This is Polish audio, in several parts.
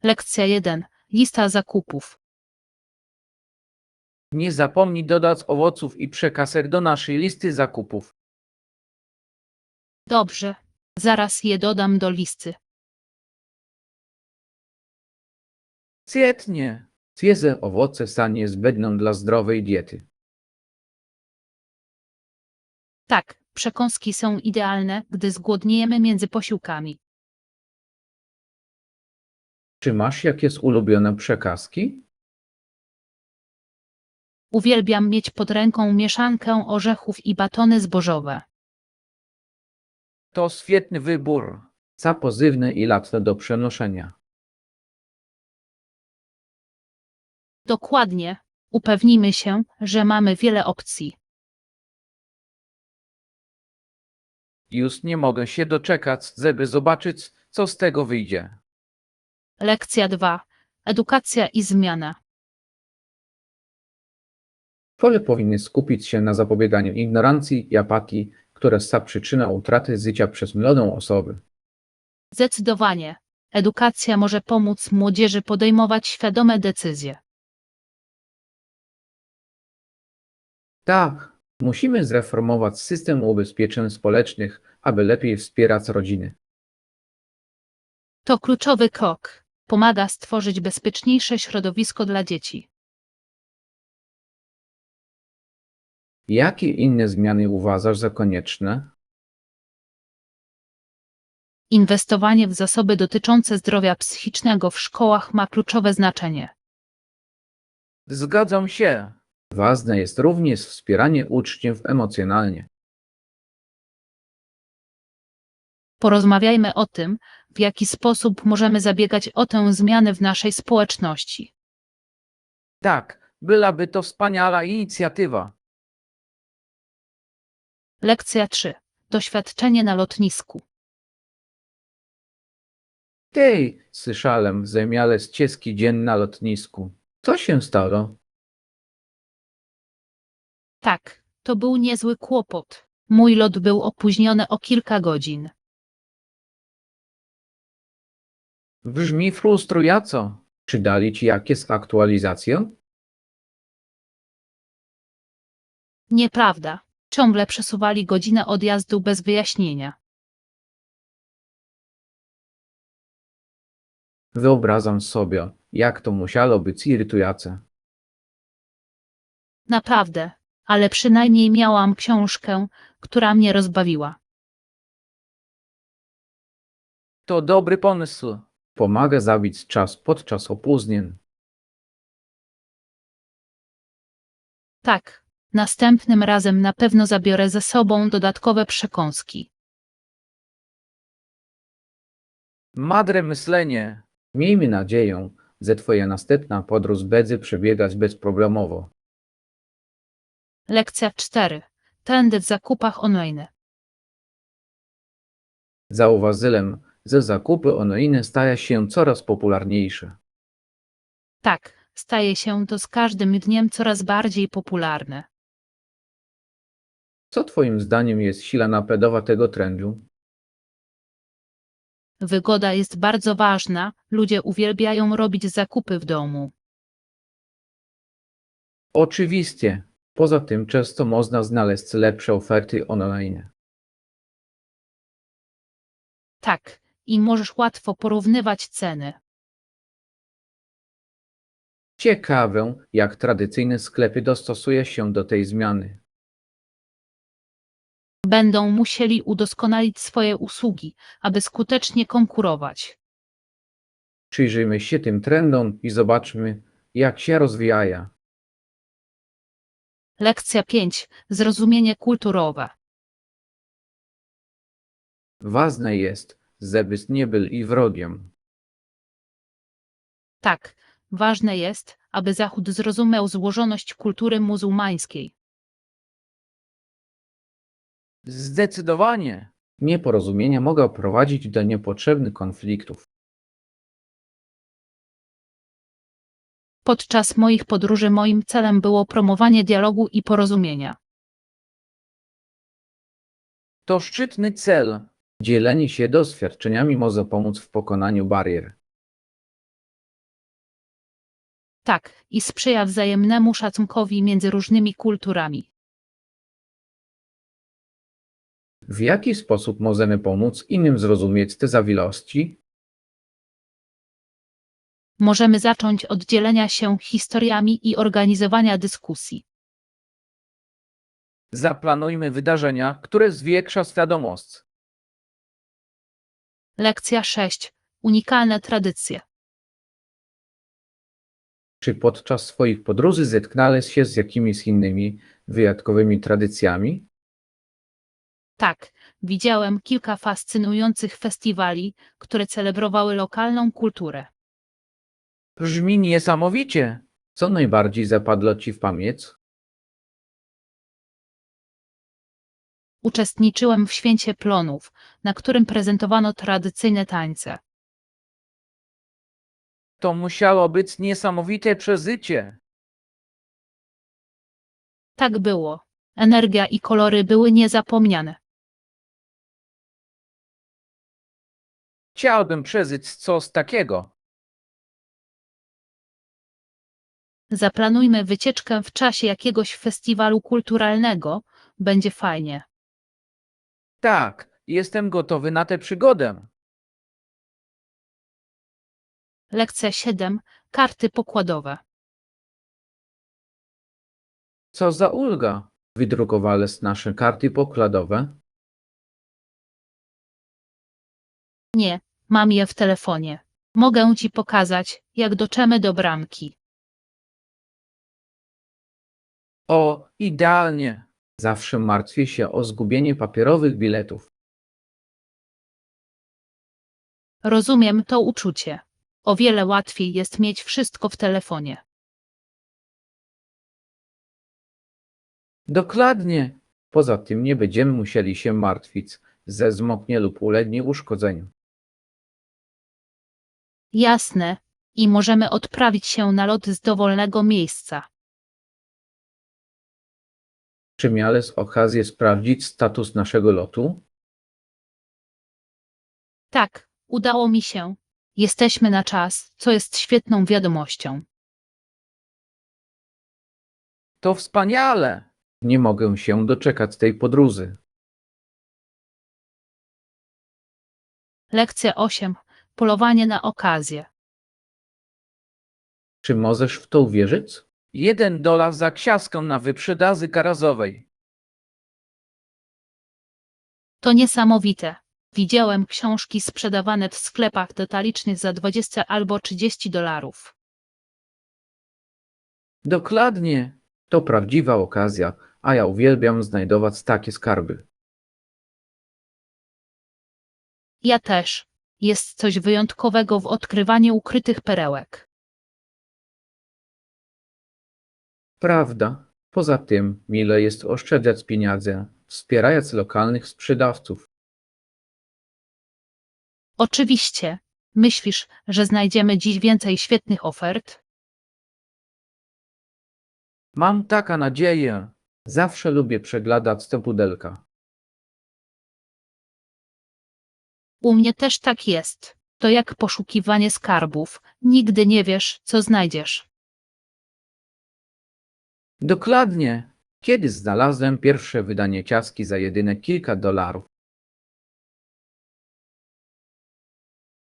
Lekcja 1. Lista zakupów. Nie zapomnij dodać owoców i przekaser do naszej listy zakupów. Dobrze. Zaraz je dodam do listy. Świetnie. Świeże owoce są niezbędne dla zdrowej diety. Tak, przekąski są idealne, gdy zgłodniejemy między posiłkami. Czy masz jakieś ulubione przekąski? Uwielbiam mieć pod ręką mieszankę orzechów i batony zbożowe. To świetny wybór. Są pożywne i łatwe do przenoszenia. Dokładnie. Upewnijmy się, że mamy wiele opcji. Już nie mogę się doczekać, żeby zobaczyć, co z tego wyjdzie. Lekcja 2. Edukacja i zmiana. Szkoły powinny skupić się na zapobieganiu ignorancji i apatii, które są przyczyną utraty życia przez młodą osobę. Zdecydowanie. Edukacja może pomóc młodzieży podejmować świadome decyzje. Tak, musimy zreformować system ubezpieczeń społecznych, aby lepiej wspierać rodziny. To kluczowy krok. Pomaga stworzyć bezpieczniejsze środowisko dla dzieci. Jakie inne zmiany uważasz za konieczne? Inwestowanie w zasoby dotyczące zdrowia psychicznego w szkołach ma kluczowe znaczenie. Zgadzam się. Ważne jest również wspieranie uczniów emocjonalnie. Porozmawiajmy o tym, w jaki sposób możemy zabiegać o tę zmianę w naszej społeczności. Tak, byłaby to wspaniała inicjatywa. Lekcja 3. Doświadczenie na lotnisku. Tej, słyszałem, zamiale ścieżki dzień na lotnisku. Co się stało? Tak, to był niezły kłopot. Mój lot był opóźniony o kilka godzin. Brzmi frustrująco. Czy dali ci jakieś aktualizacje? Nieprawda. Ciągle przesuwali godzinę odjazdu bez wyjaśnienia. Wyobrażam sobie, jak to musiało być irytujące. Naprawdę, ale przynajmniej miałam książkę, która mnie rozbawiła. To dobry pomysł. Pomaga zabić czas podczas opóźnień. Tak, następnym razem na pewno zabiorę ze sobą dodatkowe przekąski. Mądre myślenie. Miejmy nadzieję, że twoja następna podróż będzie przebiegać bezproblemowo. Lekcja 4. Trendy w zakupach online. Zauważyłem, że zakupy online stają się coraz popularniejsze. Tak, staje się to z każdym dniem coraz bardziej popularne. Co twoim zdaniem jest siła napędowa tego trendu? Wygoda jest bardzo ważna, ludzie uwielbiają robić zakupy w domu. Oczywiście. Poza tym często można znaleźć lepsze oferty online. Tak, i możesz łatwo porównywać ceny. Ciekawe, jak tradycyjne sklepy dostosuje się do tej zmiany. Będą musieli udoskonalić swoje usługi, aby skutecznie konkurować. Przyjrzyjmy się tym trendom i zobaczmy, jak się rozwijają. Lekcja 5. Zrozumienie kulturowe. Ważne jest, żebyś nie był i wrogiem. Tak, ważne jest, aby Zachód zrozumiał złożoność kultury muzułmańskiej. Zdecydowanie. Nieporozumienia mogą prowadzić do niepotrzebnych konfliktów. Podczas moich podróży moim celem było promowanie dialogu i porozumienia. To szczytny cel. Dzielenie się doświadczeniami może pomóc w pokonaniu barier. Tak, i sprzyja wzajemnemu szacunkowi między różnymi kulturami. W jaki sposób możemy pomóc innym zrozumieć te zawiłości? Możemy zacząć od dzielenia się historiami i organizowania dyskusji. Zaplanujmy wydarzenia, które zwiększa świadomość. Lekcja 6. Unikalne tradycje. Czy podczas swoich podróży zetknąłeś się z jakimiś innymi wyjątkowymi tradycjami? Tak, widziałem kilka fascynujących festiwali, które celebrowały lokalną kulturę. Brzmi niesamowicie. Co najbardziej zapadło ci w pamięć? Uczestniczyłem w święcie plonów, na którym prezentowano tradycyjne tańce. To musiało być niesamowite przeżycie. Tak było. Energia i kolory były niezapomniane. Chciałbym przeżyć coś takiego. Zaplanujmy wycieczkę w czasie jakiegoś festiwalu kulturalnego. Będzie fajnie. Tak, jestem gotowy na tę przygodę. Lekcja 7. Karty pokładowe. Co za ulga! Wydrukowałeś nasze karty pokładowe? Nie, mam je w telefonie. Mogę ci pokazać, jak dotrzemy do bramki. O, idealnie! Zawsze martwię się o zgubienie papierowych biletów. Rozumiem to uczucie. O wiele łatwiej jest mieć wszystko w telefonie. Dokładnie. Poza tym nie będziemy musieli się martwić, że zmoknie lub ulegnie uszkodzeniu. Jasne. I możemy odprawić się na lot z dowolnego miejsca. Czy miałeś okazję sprawdzić status naszego lotu? Tak, udało mi się. Jesteśmy na czas, co jest świetną wiadomością. To wspaniale! Nie mogę się doczekać tej podróży. Lekcja 8. Polowanie na okazję. Czy możesz w to uwierzyć? $1 za książkę na wyprzedaży garażowej. To niesamowite. Widziałem książki sprzedawane w sklepach detalicznych za 20 albo $30. Dokładnie. To prawdziwa okazja, a ja uwielbiam znajdować takie skarby. Ja też. Jest coś wyjątkowego w odkrywaniu ukrytych perełek. Prawda. Poza tym, mile jest oszczędzać pieniądze, wspierając lokalnych sprzedawców. Oczywiście. Myślisz, że znajdziemy dziś więcej świetnych ofert? Mam taką nadzieję. Zawsze lubię przeglądać te pudelka. U mnie też tak jest. To jak poszukiwanie skarbów. Nigdy nie wiesz, co znajdziesz. Dokładnie. Kiedyś znalazłem pierwsze wydanie ciastki za jedyne kilka dolarów.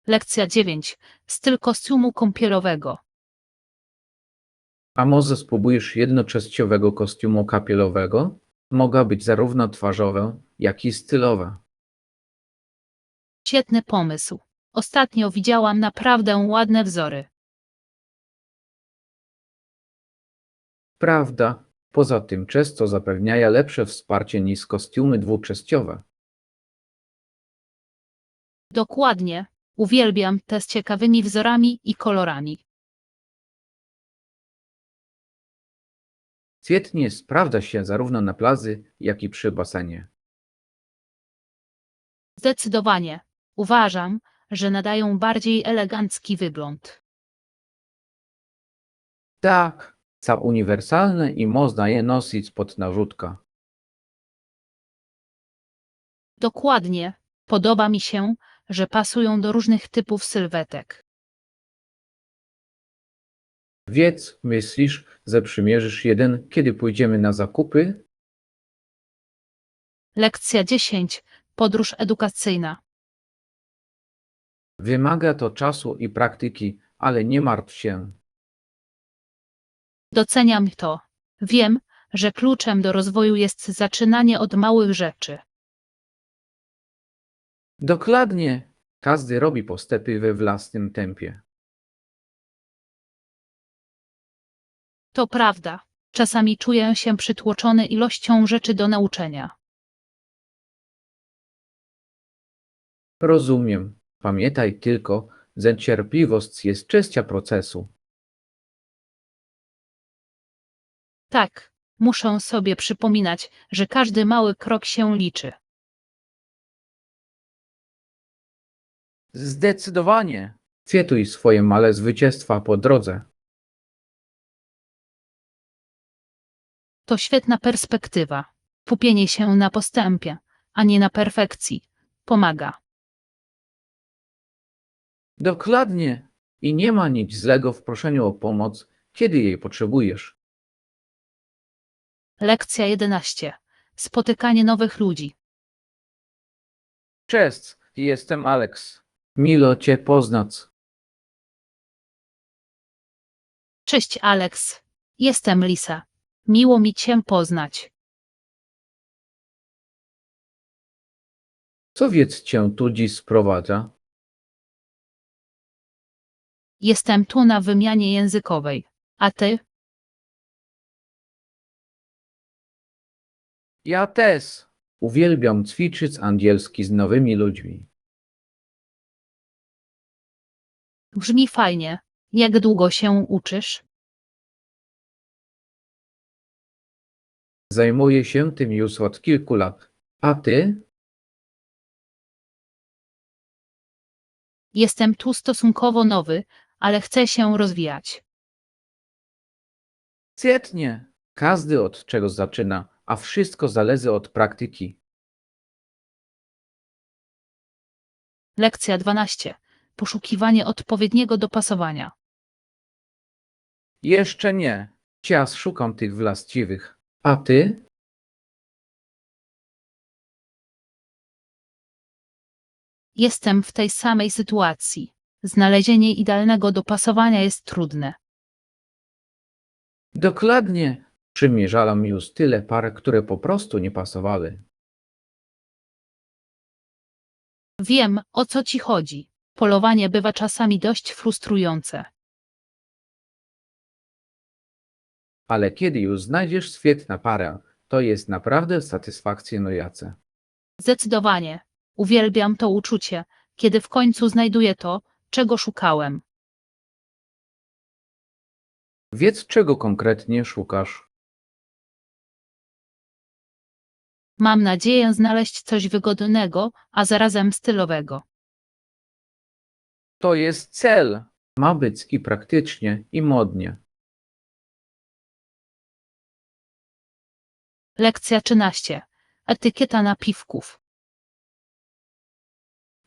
Lekcja 9. Styl kostiumu kąpielowego. A może spróbujesz jednoczęściowego kostiumu kapielowego? Mogą być zarówno twarzowe, jak i stylowe. Świetny pomysł. Ostatnio widziałam naprawdę ładne wzory. Prawda. Poza tym często zapewniają lepsze wsparcie niż kostiumy dwuczęściowe. Dokładnie. Uwielbiam te z ciekawymi wzorami i kolorami. Świetnie sprawdza się zarówno na plaży, jak i przy basenie. Zdecydowanie. Uważam, że nadają bardziej elegancki wygląd. Tak, są uniwersalne i można je nosić pod narzutka. Dokładnie. Podoba mi się, że pasują do różnych typów sylwetek. Wiedz, myślisz, że przymierzysz jeden, kiedy pójdziemy na zakupy? Lekcja 10. Podróż edukacyjna. Wymaga to czasu i praktyki, ale nie martw się. Doceniam to. Wiem, że kluczem do rozwoju jest zaczynanie od małych rzeczy. Dokładnie. Każdy robi postępy we własnym tempie. To prawda. Czasami czuję się przytłoczony ilością rzeczy do nauczenia. Rozumiem. Pamiętaj tylko, że cierpliwość jest częścią procesu. Tak, muszę sobie przypominać, że każdy mały krok się liczy. Zdecydowanie. Świętuj swoje małe zwycięstwa po drodze. To świetna perspektywa. Kupienie się na postępie, a nie na perfekcji, pomaga. Dokładnie. I nie ma nic złego w proszeniu o pomoc, kiedy jej potrzebujesz. Lekcja 11. Spotykanie nowych ludzi. Cześć, jestem Alex. Miło Cię poznać. Cześć Alex. Jestem Lisa. Miło mi Cię poznać. Co więc Cię tu dziś sprowadza? Jestem tu na wymianie językowej. A Ty? Ja też. Uwielbiam ćwiczyć angielski z nowymi ludźmi. Brzmi fajnie. Jak długo się uczysz? Zajmuję się tym już od kilku lat. A Ty? Jestem tu stosunkowo nowy, ale chcę się rozwijać. Świetnie. Każdy od czego zaczyna, a wszystko zależy od praktyki. Lekcja 12. Poszukiwanie odpowiedniego dopasowania. Jeszcze nie. Cias szukam tych właściwych. A Ty? Jestem w tej samej sytuacji. Znalezienie idealnego dopasowania jest trudne. Dokładnie. Przymierzałam już tyle par, które po prostu nie pasowały. Wiem, o co Ci chodzi. Polowanie bywa czasami dość frustrujące. Ale kiedy już znajdziesz świetną parę, to jest naprawdę satysfakcjonujące. Zdecydowanie. Uwielbiam to uczucie, kiedy w końcu znajduję to, czego szukałem. Wiedz, czego konkretnie szukasz. Mam nadzieję znaleźć coś wygodnego, a zarazem stylowego. To jest cel. Ma być i praktycznie, i modnie. Lekcja 13. Etykieta napiwków.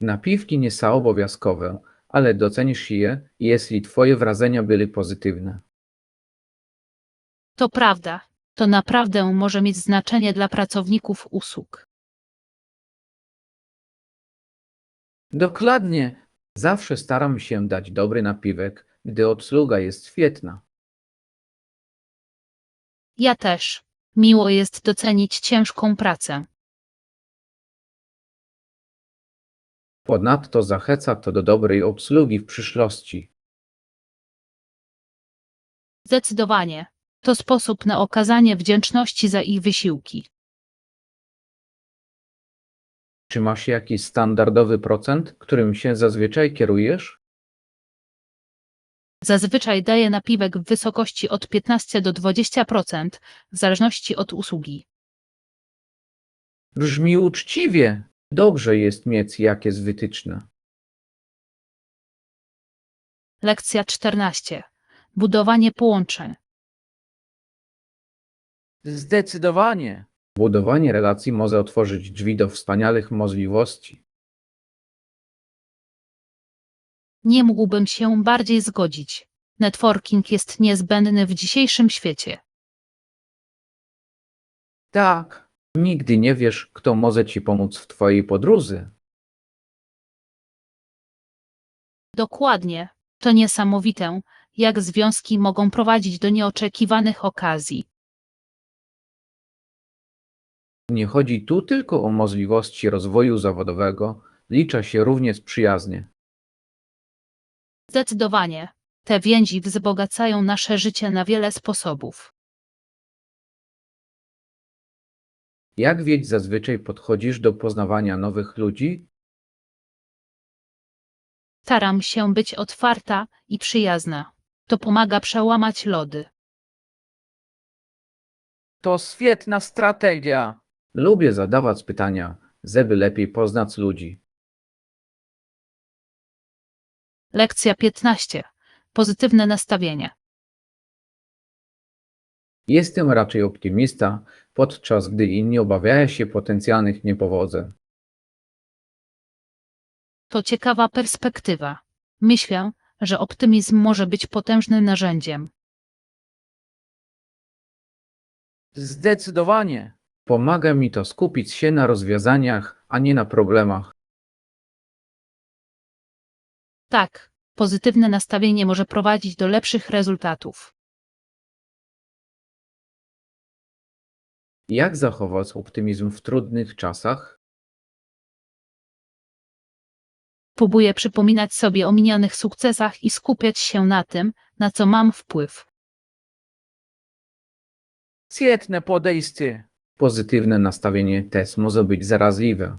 Napiwki nie są obowiązkowe, ale docenisz je, jeśli twoje wrażenia były pozytywne. To prawda. To naprawdę może mieć znaczenie dla pracowników usług. Dokładnie. Zawsze staram się dać dobry napiwek, gdy obsługa jest świetna. Ja też. Miło jest docenić ciężką pracę. Ponadto zachęca to do dobrej obsługi w przyszłości. Zdecydowanie. To sposób na okazanie wdzięczności za ich wysiłki. Czy masz jakiś standardowy procent, którym się zazwyczaj kierujesz? Zazwyczaj daję napiwek w wysokości od 15 do 20%, w zależności od usługi. Brzmi uczciwie. Dobrze jest mieć jakieś wytyczne. Lekcja 14. Budowanie połączeń. Zdecydowanie. Budowanie relacji może otworzyć drzwi do wspaniałych możliwości. Nie mógłbym się bardziej zgodzić. Networking jest niezbędny w dzisiejszym świecie. Tak, nigdy nie wiesz, kto może ci pomóc w twojej podróży. Dokładnie. To niesamowite, jak związki mogą prowadzić do nieoczekiwanych okazji. Nie chodzi tu tylko o możliwości rozwoju zawodowego, liczy się również przyjaznie. Zdecydowanie. Te więzi wzbogacają nasze życie na wiele sposobów. Jak więc zazwyczaj podchodzisz do poznawania nowych ludzi? Staram się być otwarta i przyjazna. To pomaga przełamać lody. To świetna strategia. Lubię zadawać pytania, żeby lepiej poznać ludzi. Lekcja 15. Pozytywne nastawienie. Jestem raczej optymista, podczas gdy inni obawiają się potencjalnych niepowodzeń. To ciekawa perspektywa. Myślę, że optymizm może być potężnym narzędziem. Zdecydowanie. Pomaga mi to skupić się na rozwiązaniach, a nie na problemach. Tak, pozytywne nastawienie może prowadzić do lepszych rezultatów. Jak zachować optymizm w trudnych czasach? Próbuję przypominać sobie o minionych sukcesach i skupiać się na tym, na co mam wpływ. Świetne podejście. Pozytywne nastawienie też może być zaraźliwe.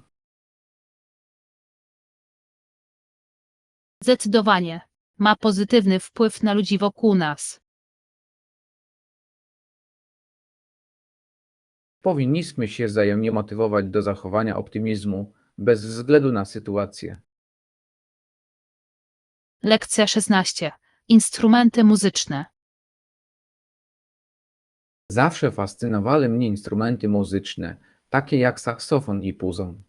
Zdecydowanie. Ma pozytywny wpływ na ludzi wokół nas. Powinniśmy się wzajemnie motywować do zachowania optymizmu, bez względu na sytuację. Lekcja 16. Instrumenty muzyczne. Zawsze fascynowały mnie instrumenty muzyczne, takie jak saksofon i puzon.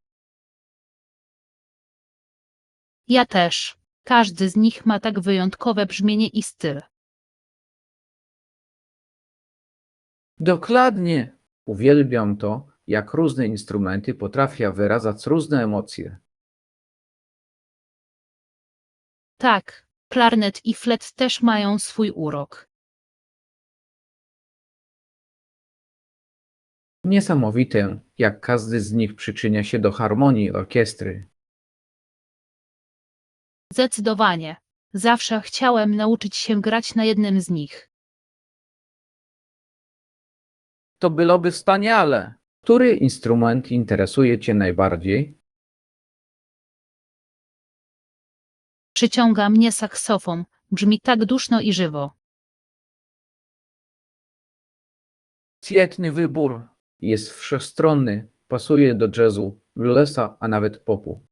Ja też. Każdy z nich ma tak wyjątkowe brzmienie i styl. Dokładnie! Uwielbiam to, jak różne instrumenty potrafią wyrażać różne emocje. Tak, klarnet i flet też mają swój urok. Niesamowite, jak każdy z nich przyczynia się do harmonii orkiestry. Zdecydowanie. Zawsze chciałem nauczyć się grać na jednym z nich. To byłoby wspaniale! Który instrument interesuje Cię najbardziej? Przyciąga mnie saksofon. Brzmi tak duszno i żywo. Świetny wybór. Jest wszechstronny, pasuje do jazzu, bluesa, a nawet popu.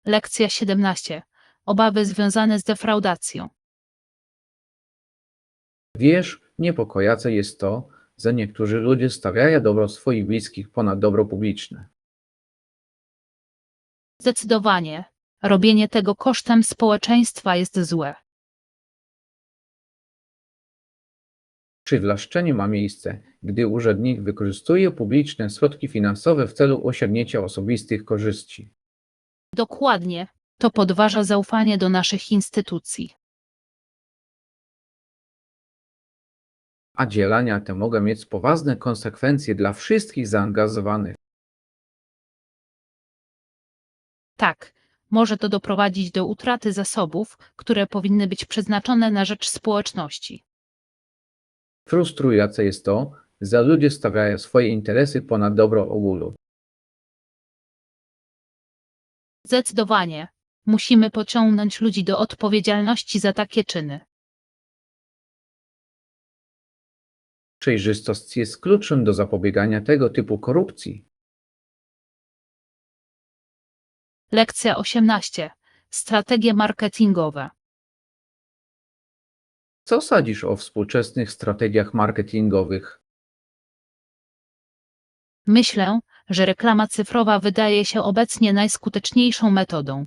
Lekcja 17. Obawy związane z defraudacją. Wiesz, niepokojące jest to, że niektórzy ludzie stawiają dobro swoich bliskich ponad dobro publiczne. Zdecydowanie. Robienie tego kosztem społeczeństwa jest złe. Przywłaszczenie ma miejsce, gdy urzędnik wykorzystuje publiczne środki finansowe w celu osiągnięcia osobistych korzyści. Dokładnie. To podważa zaufanie do naszych instytucji. A działania te mogą mieć poważne konsekwencje dla wszystkich zaangażowanych. Tak, może to doprowadzić do utraty zasobów, które powinny być przeznaczone na rzecz społeczności. Frustrujące jest to, że ludzie stawiają swoje interesy ponad dobro ogółu. Zdecydowanie. Musimy pociągnąć ludzi do odpowiedzialności za takie czyny. Przejrzystość jest kluczem do zapobiegania tego typu korupcji. Lekcja 18. Strategie marketingowe. Co sądzisz o współczesnych strategiach marketingowych? Myślę, że reklama cyfrowa wydaje się obecnie najskuteczniejszą metodą.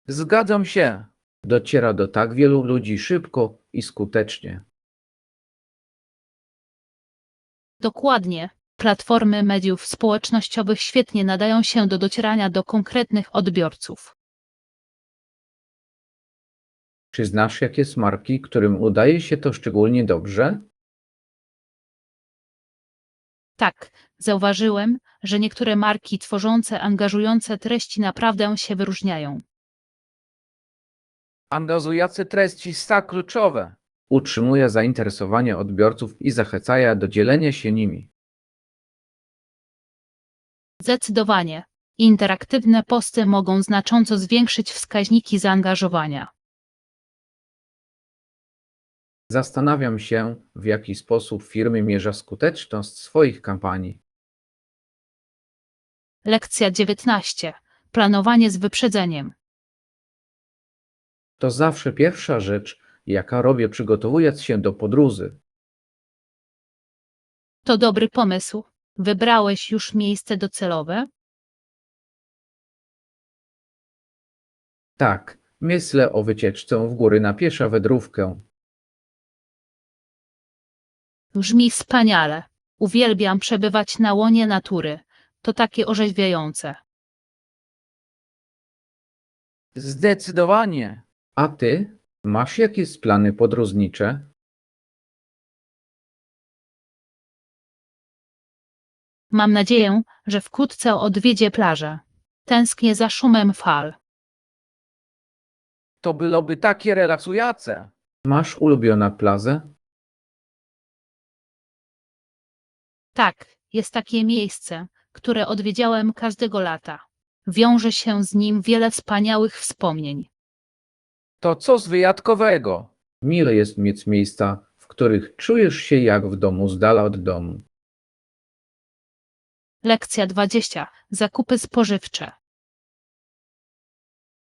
Zgadzam się. Dociera do tak wielu ludzi szybko i skutecznie. Dokładnie. Platformy mediów społecznościowych świetnie nadają się do docierania do konkretnych odbiorców. Czy znasz jakieś marki, którym udaje się to szczególnie dobrze? Tak, zauważyłem, że niektóre marki tworzące angażujące treści naprawdę się wyróżniają. Angażujące treści są kluczowe. Utrzymuje zainteresowanie odbiorców i zachęca do dzielenia się nimi. Zdecydowanie. Interaktywne posty mogą znacząco zwiększyć wskaźniki zaangażowania. Zastanawiam się, w jaki sposób firmy mierzą skuteczność swoich kampanii. Lekcja 19. Planowanie z wyprzedzeniem. To zawsze pierwsza rzecz, jaka robię przygotowując się do podróży. To dobry pomysł. Wybrałeś już miejsce docelowe? Tak, myślę o wycieczce w góry na pieszo wędrówkę. Brzmi wspaniale. Uwielbiam przebywać na łonie natury. To takie orzeźwiające. Zdecydowanie. A ty? Masz jakieś plany podróżnicze? Mam nadzieję, że wkrótce odwiedzię plażę. Tęsknię za szumem fal. To byłoby takie relaksujące. Masz ulubioną plazę? Tak, jest takie miejsce, które odwiedziałem każdego lata. Wiąże się z nim wiele wspaniałych wspomnień. To coś wyjątkowego. Mile jest mieć miejsca, w których czujesz się jak w domu z dala od domu. Lekcja 20. Zakupy spożywcze.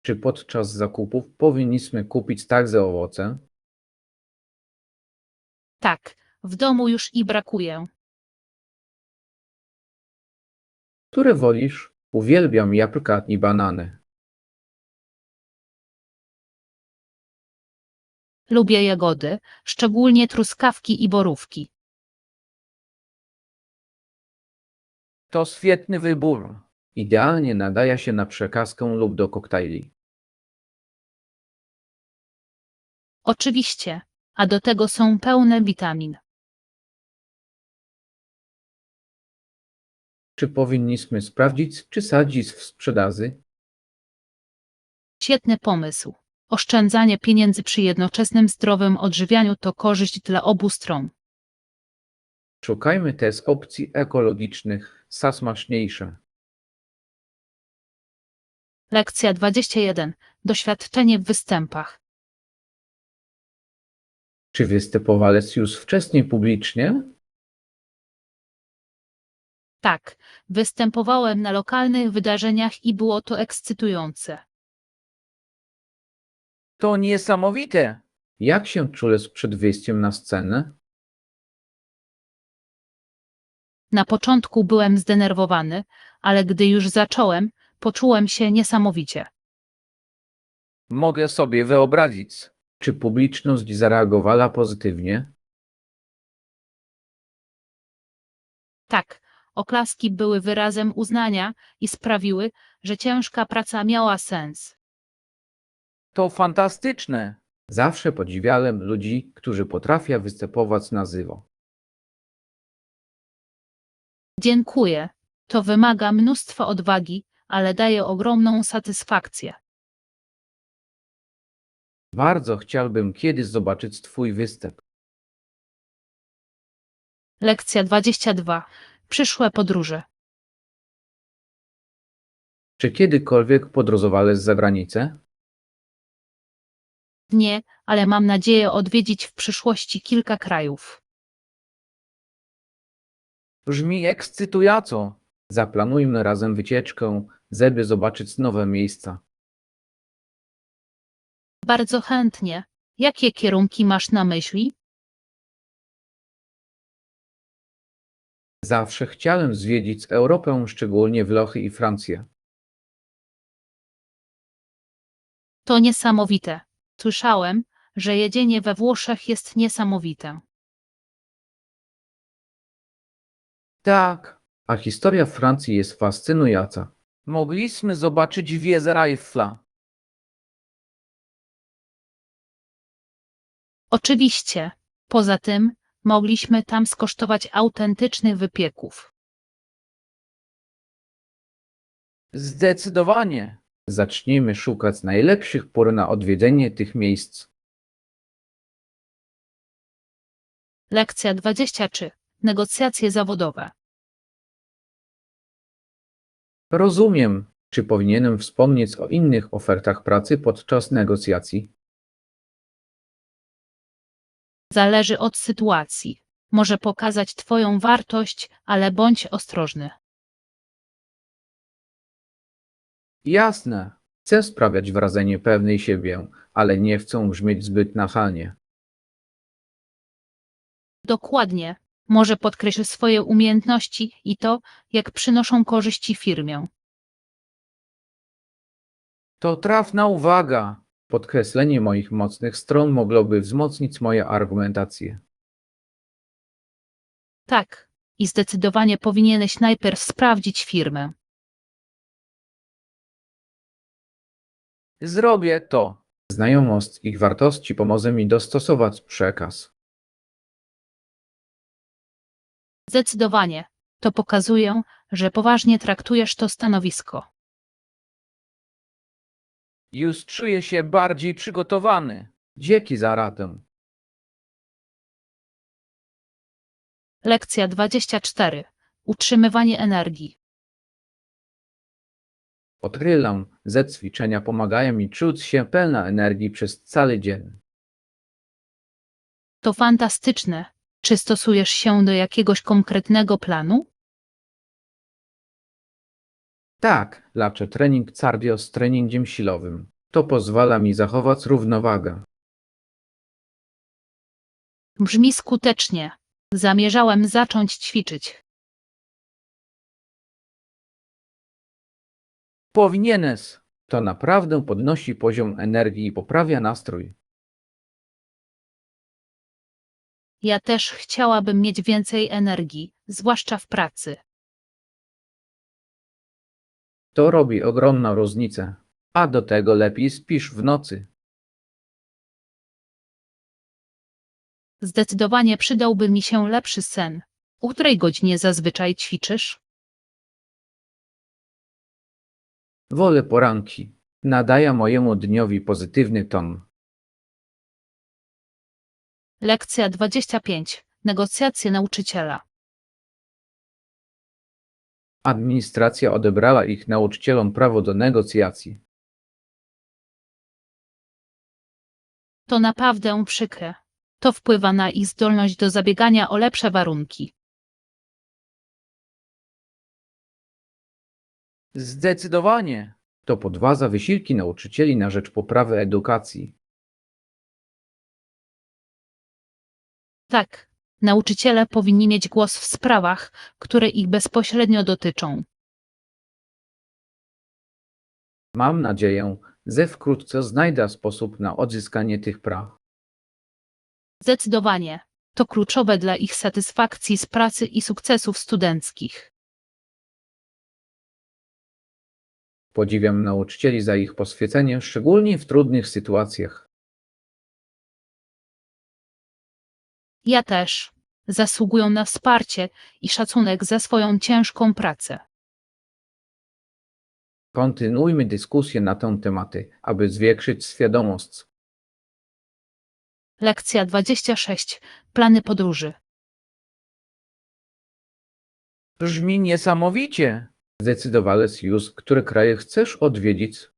Czy podczas zakupów powinniśmy kupić także owoce? Tak, w domu już i brakuje. Które wolisz? Uwielbiam jabłka i banany. Lubię jagody, szczególnie truskawki i borówki. To świetny wybór. Idealnie nadaje się na przekąskę lub do koktajli. Oczywiście, a do tego są pełne witamin. Czy powinniśmy sprawdzić, czy sadzić w sprzedaży? Świetny pomysł. Oszczędzanie pieniędzy przy jednoczesnym zdrowym odżywianiu to korzyść dla obu stron. Szukajmy też opcji ekologicznych, są smaczniejsze. Lekcja 21. Doświadczenie w występach. Czy występowałeś już wcześniej publicznie? Tak, występowałem na lokalnych wydarzeniach i było to ekscytujące. To niesamowite. Jak się czujesz przed wyjściem na scenę? Na początku byłem zdenerwowany, ale gdy już zacząłem, poczułem się niesamowicie. Mogę sobie wyobrazić. Czy publiczność zareagowała pozytywnie? Tak, oklaski były wyrazem uznania i sprawiły, że ciężka praca miała sens. To fantastyczne. Zawsze podziwiałem ludzi, którzy potrafią występować na żywo. Dziękuję. To wymaga mnóstwa odwagi, ale daje ogromną satysfakcję. Bardzo chciałbym kiedyś zobaczyć twój występ. Lekcja 22. Przyszłe podróże. Czy kiedykolwiek podróżowałeś za granicę? Nie, ale mam nadzieję odwiedzić w przyszłości kilka krajów. Brzmi ekscytująco. Zaplanujmy razem wycieczkę, żeby zobaczyć nowe miejsca. Bardzo chętnie. Jakie kierunki masz na myśli? Zawsze chciałem zwiedzić Europę, szczególnie Włochy i Francję. To niesamowite. Słyszałem, że jedzenie we Włoszech jest niesamowite. Tak, a historia Francji jest fascynująca. Mogliśmy zobaczyć wieżę Eiffla. Oczywiście. Poza tym, mogliśmy tam skosztować autentycznych wypieków. Zdecydowanie. Zacznijmy szukać najlepszych pór na odwiedzenie tych miejsc. Lekcja 23. Negocjacje zawodowe. Rozumiem, czy powinienem wspomnieć o innych ofertach pracy podczas negocjacji? Zależy od sytuacji. Może pokazać Twoją wartość, ale bądź ostrożny. Jasne. Chcę sprawiać wrażenie pewnej siebie, ale nie chcę brzmieć zbyt nachalnie. Dokładnie. Może podkreśl swoje umiejętności i to, jak przynoszą korzyści firmie. To trafna uwaga. Podkreślenie moich mocnych stron mogłoby wzmocnić moją argumentację. Tak. I zdecydowanie powinieneś najpierw sprawdzić firmę. Zrobię to. Znajomość ich wartości pomoże mi dostosować przekaz. Zdecydowanie. To pokazuje, że poważnie traktujesz to stanowisko. Już czuję się bardziej przygotowany. Dzięki za radę. Lekcja 24. Utrzymywanie energii. Odkryłam, że ćwiczenia pomagają mi czuć się pełna energii przez cały dzień. To fantastyczne. Czy stosujesz się do jakiegoś konkretnego planu? Tak, laczę trening cardio z treningiem siłowym. To pozwala mi zachować równowagę. Brzmi skutecznie. Zamierzałem zacząć ćwiczyć. Powinieneś. To naprawdę podnosi poziom energii i poprawia nastrój. Ja też chciałabym mieć więcej energii, zwłaszcza w pracy. To robi ogromną różnicę. A do tego lepiej spisz w nocy. Zdecydowanie przydałby mi się lepszy sen. O której godzinie zazwyczaj ćwiczysz? Wolę poranki. Nadaje mojemu dniowi pozytywny ton. Lekcja 25. Negocjacje nauczyciela. Administracja odebrała ich nauczycielom prawo do negocjacji. To naprawdę przykre. To wpływa na ich zdolność do zabiegania o lepsze warunki. Zdecydowanie. To podważa wysiłki nauczycieli na rzecz poprawy edukacji. Tak, nauczyciele powinni mieć głos w sprawach, które ich bezpośrednio dotyczą. Mam nadzieję, że wkrótce znajdę sposób na odzyskanie tych praw. Zdecydowanie. To kluczowe dla ich satysfakcji z pracy i sukcesów studenckich. Podziwiam nauczycieli za ich poświęcenie, szczególnie w trudnych sytuacjach. Ja też. Zasługują na wsparcie i szacunek za swoją ciężką pracę. Kontynuujmy dyskusję na tę tematy, aby zwiększyć świadomość. Lekcja 26. Plany podróży. Brzmi niesamowicie. Zdecydowałeś już, które kraje chcesz odwiedzić?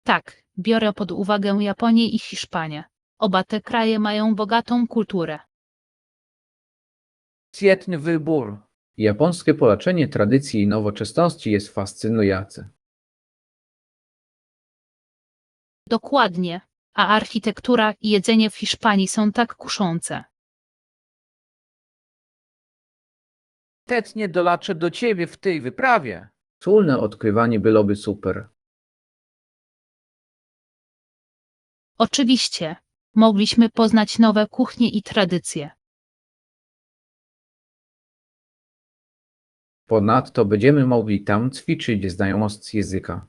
Tak, biorę pod uwagę Japonię i Hiszpanię. Oba te kraje mają bogatą kulturę. Świetny wybór. Japońskie połączenie tradycji i nowoczesności jest fascynujące. Dokładnie. A architektura i jedzenie w Hiszpanii są tak kuszące. Chętnie dolaczę do ciebie w tej wyprawie. Wspólne odkrywanie byłoby super. Oczywiście, mogliśmy poznać nowe kuchnie i tradycje. Ponadto będziemy mogli tam ćwiczyć znajomość języka.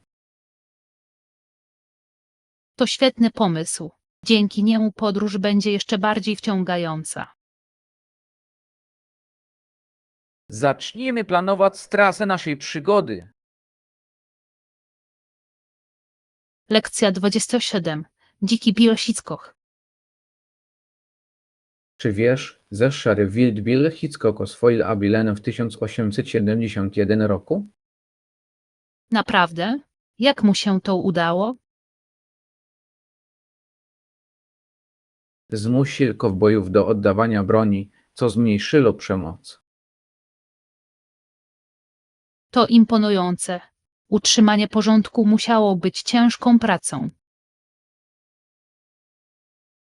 To świetny pomysł. Dzięki niemu podróż będzie jeszcze bardziej wciągająca. Zacznijmy planować trasę naszej przygody. Lekcja 27. Dziki Hickok. Czy wiesz, że szary Wild Bill Hickok oswoił Abilene w 1871 roku? Naprawdę? Jak mu się to udało? Zmusił kowbojów do oddawania broni, co zmniejszyło przemoc. To imponujące. Utrzymanie porządku musiało być ciężką pracą.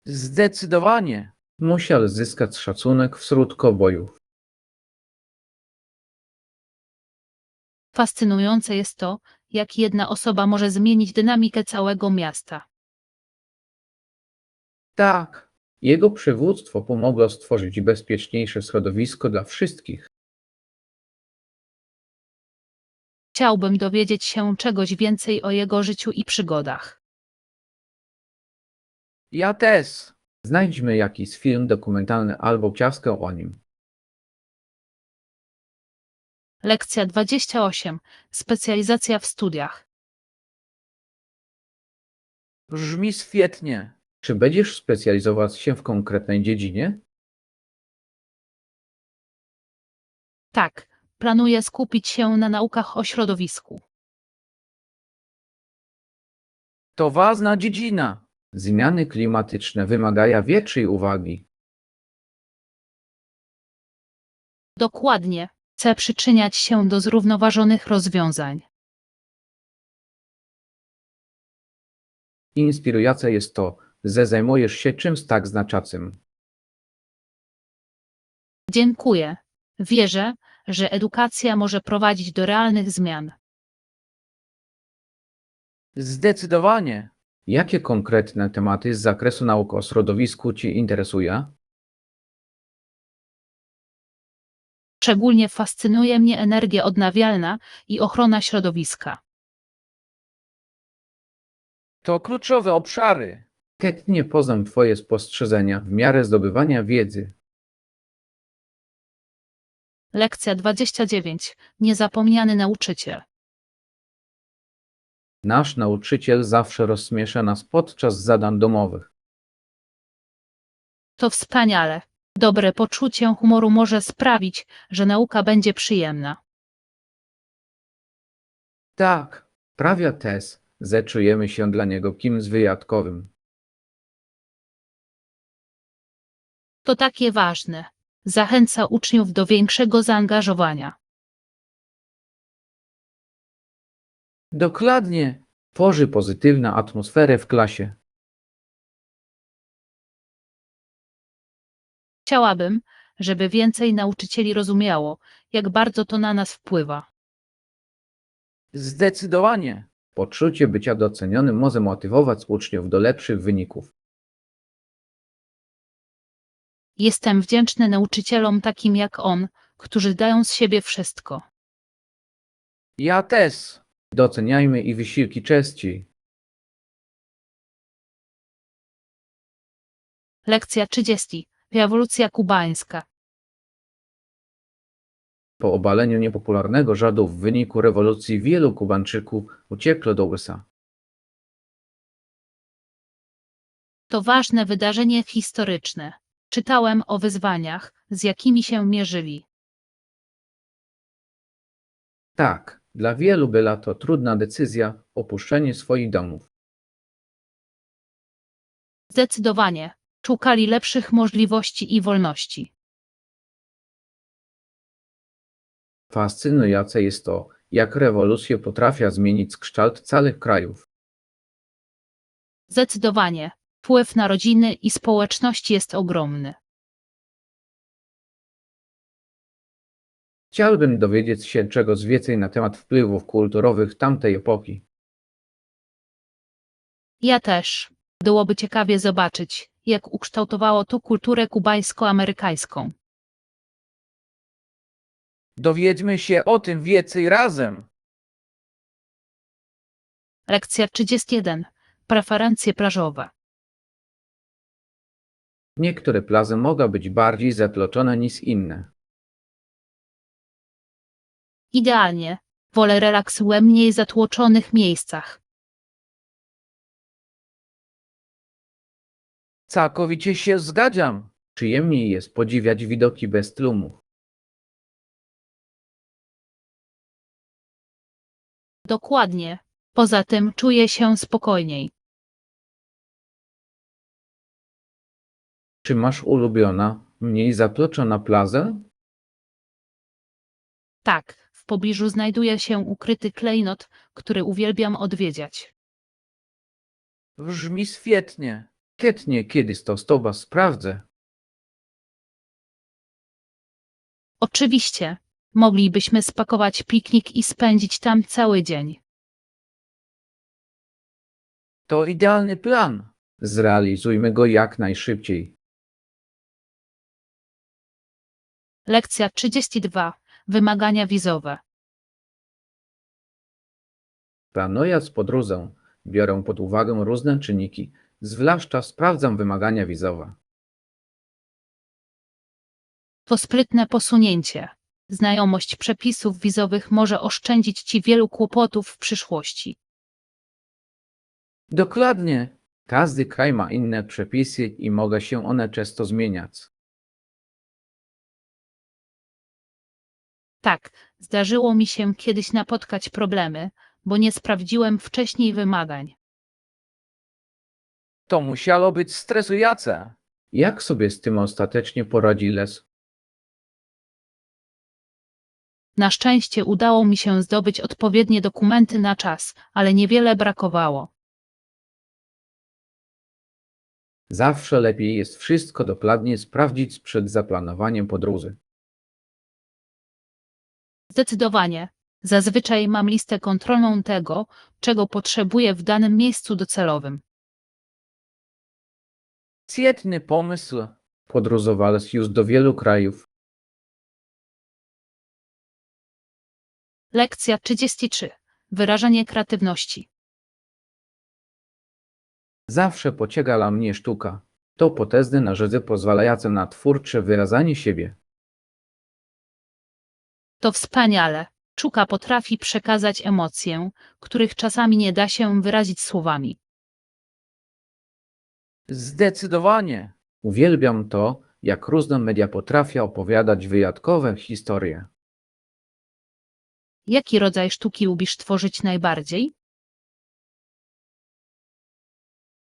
Zdecydowanie. Musiał zyskać szacunek wśród kowbojów. Fascynujące jest to, jak jedna osoba może zmienić dynamikę całego miasta. Tak. Jego przywództwo pomogło stworzyć bezpieczniejsze środowisko dla wszystkich. Chciałbym dowiedzieć się czegoś więcej o jego życiu i przygodach. Ja też. Znajdźmy jakiś film dokumentalny albo książkę o nim. Lekcja 28. Specjalizacja w studiach. Brzmi świetnie. Czy będziesz specjalizować się w konkretnej dziedzinie? Tak, planuję skupić się na naukach o środowisku. To ważna dziedzina. Zmiany klimatyczne wymagają większej uwagi. Dokładnie. Chcę przyczyniać się do zrównoważonych rozwiązań. Inspirujące jest to, że zajmujesz się czymś tak znaczącym. Dziękuję. Wierzę, że edukacja może prowadzić do realnych zmian. Zdecydowanie. Jakie konkretne tematy z zakresu nauk o środowisku Ci interesują? Szczególnie fascynuje mnie energia odnawialna i ochrona środowiska. To kluczowe obszary. Chętnie poznam Twoje spostrzeżenia w miarę zdobywania wiedzy. Lekcja 29. Niezapomniany nauczyciel. Nasz nauczyciel zawsze rozśmiesza nas podczas zadań domowych. To wspaniale. Dobre poczucie humoru może sprawić, że nauka będzie przyjemna. Tak, prawie też, że czujemy się dla niego kimś wyjątkowym. To takie ważne. Zachęca uczniów do większego zaangażowania. Dokładnie. Tworzy pozytywną atmosferę w klasie. Chciałabym, żeby więcej nauczycieli rozumiało, jak bardzo to na nas wpływa. Zdecydowanie. Poczucie bycia docenionym może motywować uczniów do lepszych wyników. Jestem wdzięczny nauczycielom takim jak on, którzy dają z siebie wszystko. Ja też. Doceniajmy ich wysiłki częściej. Lekcja 30. Rewolucja kubańska. Po obaleniu niepopularnego rządu w wyniku rewolucji wielu Kubańczyków uciekło do USA. To ważne wydarzenie historyczne. Czytałem o wyzwaniach, z jakimi się mierzyli. Tak, dla wielu była to trudna decyzja opuszczenie swoich domów. Zdecydowanie. Szukali lepszych możliwości i wolności. Fascynujące jest to, jak rewolucje potrafią zmienić kształt całych krajów. Zdecydowanie. Wpływ na rodziny i społeczności jest ogromny. Chciałbym dowiedzieć się czegoś więcej na temat wpływów kulturowych tamtej epoki. Ja też. Byłoby ciekawie zobaczyć, jak ukształtowało to kulturę kubańsko-amerykańską. Dowiedźmy się o tym więcej razem. Lekcja 31. Preferencje plażowe. Niektóre plaże mogą być bardziej zatłoczone niż inne. Idealnie. Wolę relaks w mniej zatłoczonych miejscach. Całkowicie się zgadzam. Przyjemniej jest podziwiać widoki bez tłumów. Dokładnie. Poza tym czuję się spokojniej. Czy masz ulubiona, mniej zatłoczona plażę? Tak, w pobliżu znajduje się ukryty klejnot, który uwielbiam odwiedzać. Brzmi świetnie. Chętnie kiedyś to z tobą sprawdzę. Oczywiście, moglibyśmy spakować piknik i spędzić tam cały dzień. To idealny plan. Zrealizujmy go jak najszybciej. Lekcja 32. Wymagania wizowe. Planując podróżę, biorę pod uwagę różne czynniki, zwłaszcza sprawdzam wymagania wizowe. To sprytne posunięcie. Znajomość przepisów wizowych może oszczędzić Ci wielu kłopotów w przyszłości. Dokładnie. Każdy kraj ma inne przepisy i mogą się one często zmieniać. Tak, zdarzyło mi się kiedyś napotkać problemy, bo nie sprawdziłem wcześniej wymagań. To musiało być stresujące. Jak sobie z tym ostatecznie poradziłeś? Na szczęście udało mi się zdobyć odpowiednie dokumenty na czas, ale niewiele brakowało. Zawsze lepiej jest wszystko dokładnie sprawdzić przed zaplanowaniem podróży. Zdecydowanie. Zazwyczaj mam listę kontrolną tego, czego potrzebuję w danym miejscu docelowym. Świetny pomysł. Podróżowałeś już do wielu krajów. Lekcja 33. Wyrażanie kreatywności. Zawsze pociągała mnie sztuka. To potężne narzędzie pozwalające na twórcze wyrażanie siebie. To wspaniale. Sztuka potrafi przekazać emocje, których czasami nie da się wyrazić słowami. Zdecydowanie. Uwielbiam to, jak różne media potrafią opowiadać wyjątkowe historie. Jaki rodzaj sztuki lubisz tworzyć najbardziej?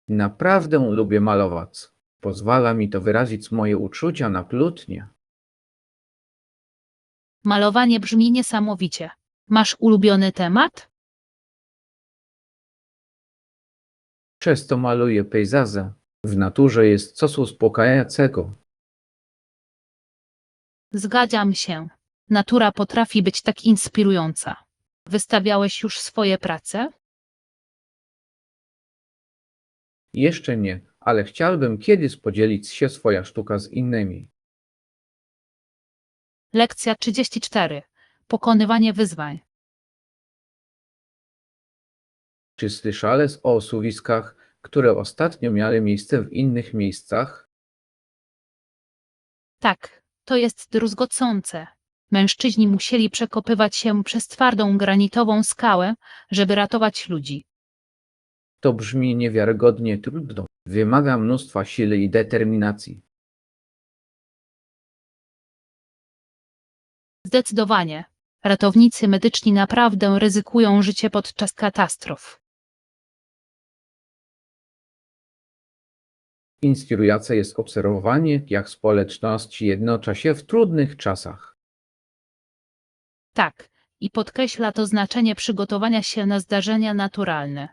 Naprawdę lubię malować. Pozwala mi to wyrazić moje uczucia na płótnie. Malowanie brzmi niesamowicie. Masz ulubiony temat? Często maluję pejzaże. W naturze jest coś uspokajającego. Zgadzam się. Natura potrafi być tak inspirująca. Wystawiałeś już swoje prace? Jeszcze nie, ale chciałbym kiedyś podzielić się swoją sztuką z innymi. Lekcja 34. Pokonywanie wyzwań. Czy słyszałeś o suwiskach, które ostatnio miały miejsce w innych miejscach? Tak, to jest druzgocące. Mężczyźni musieli przekopywać się przez twardą granitową skałę, żeby ratować ludzi. To brzmi niewiarygodnie trudno. Wymaga mnóstwa siły i determinacji. Zdecydowanie. Ratownicy medyczni naprawdę ryzykują życie podczas katastrof. Inspirujące jest obserwowanie, jak społeczność jednoczy się w trudnych czasach. Tak, i podkreśla to znaczenie przygotowania się na zdarzenia naturalne.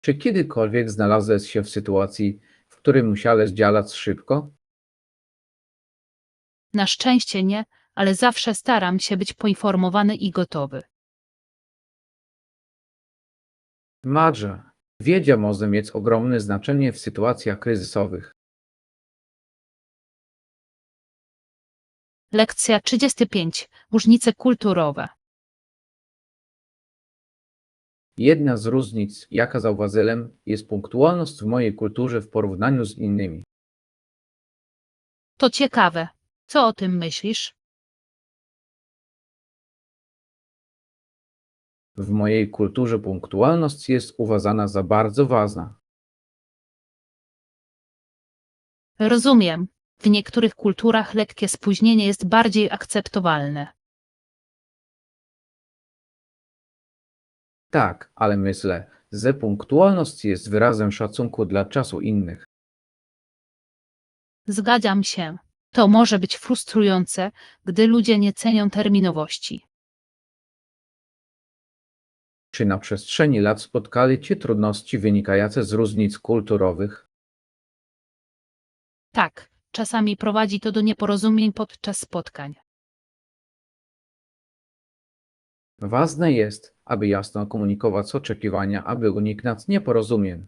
Czy kiedykolwiek znalazłeś się w sytuacji, w której musiałeś działać szybko? Na szczęście nie, ale zawsze staram się być poinformowany i gotowy. Marze, wiedza może mieć ogromne znaczenie w sytuacjach kryzysowych. Lekcja 35. Różnice kulturowe. Jedna z różnic, jaka zauważyłem, jest punktualność w mojej kulturze w porównaniu z innymi. To ciekawe. Co o tym myślisz? W mojej kulturze punktualność jest uważana za bardzo ważna. Rozumiem. W niektórych kulturach lekkie spóźnienie jest bardziej akceptowalne. Tak, ale myślę, że punktualność jest wyrazem szacunku dla czasu innych. Zgadzam się. To może być frustrujące, gdy ludzie nie cenią terminowości. Czy na przestrzeni lat spotkali Cię trudności wynikające z różnic kulturowych? Tak, czasami prowadzi to do nieporozumień podczas spotkań. Ważne jest, aby jasno komunikować oczekiwania, aby uniknąć nieporozumień.